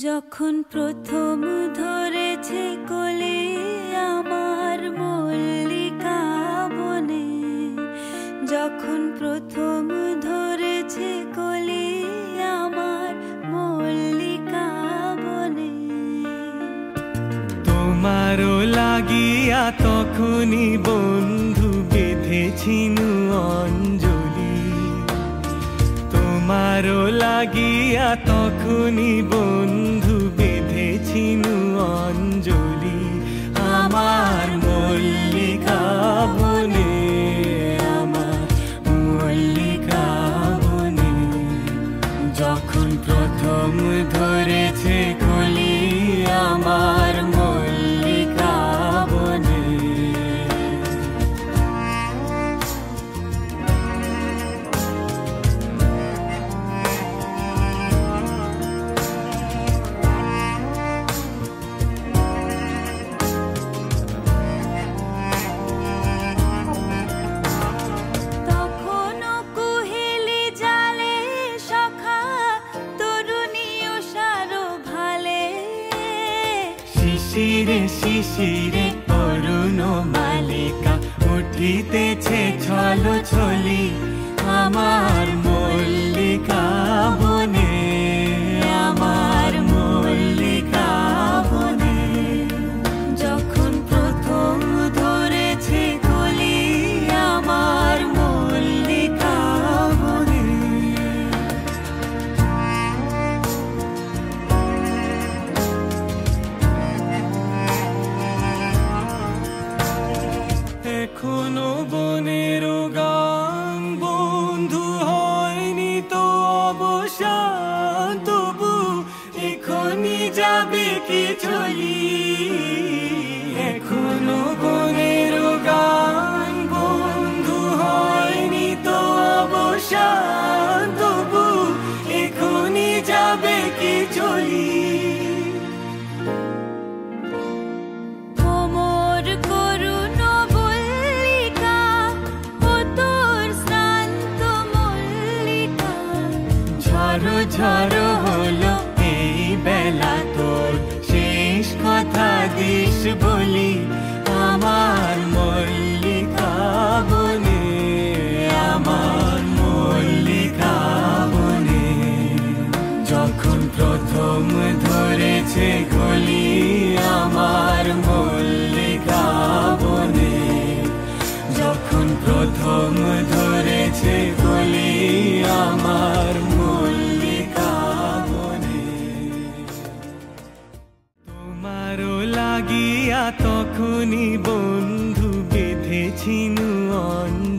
যখন প্রথম ধরেছে কোলে আমার মল্লিকা বনে, যখন প্রথম ধরেছে কোলে আমার মল্লিকা বনে। তোমারও লাগিয়া তখনই বন্ধু বেঁধেছিনু অঞ্জলি, তোমারও লাগিয়া তখনই বন্ধু বেঁধেছিনু অঞ্জলি। আমার মল্লিকা বনে, আমার মল্লিকা বনে, যখন প্রথম ধরেছে কলি আমার মল্লিকা বনে। শিশিরে শিশিরে অরুণ মালিকা উঠিতেছে ছলো ছলি আমার মল্লিকা বনে, আমার মল্লিকা বনে, যখন প্রথম ধরেছে কলি আমার মল্লিকা বনে। এখনো বনের গান বন্ধু হয়নি তো অবসান, তবু এখনই যাবে কি চলি। এখনো বনের গান বন্ধু হয়নি তো অবসান, তবু এখনই যাবে কি চলি। ঝড়ো ঝড়ো হলো এই বেলা তোর শেষ কথা দিস বলি আমার মল্লিকা বনে, আমার মল্লিকা বনে, যখন প্রথম ধরেছে কলি আমার মল্লিকা বনে, যখন প্রথম ধরেছে কলি আমার মল্লিকা বনে। তোমারও লাগিয়া তখনই বন্ধু বেঁধেছিনু অঞ্জলি।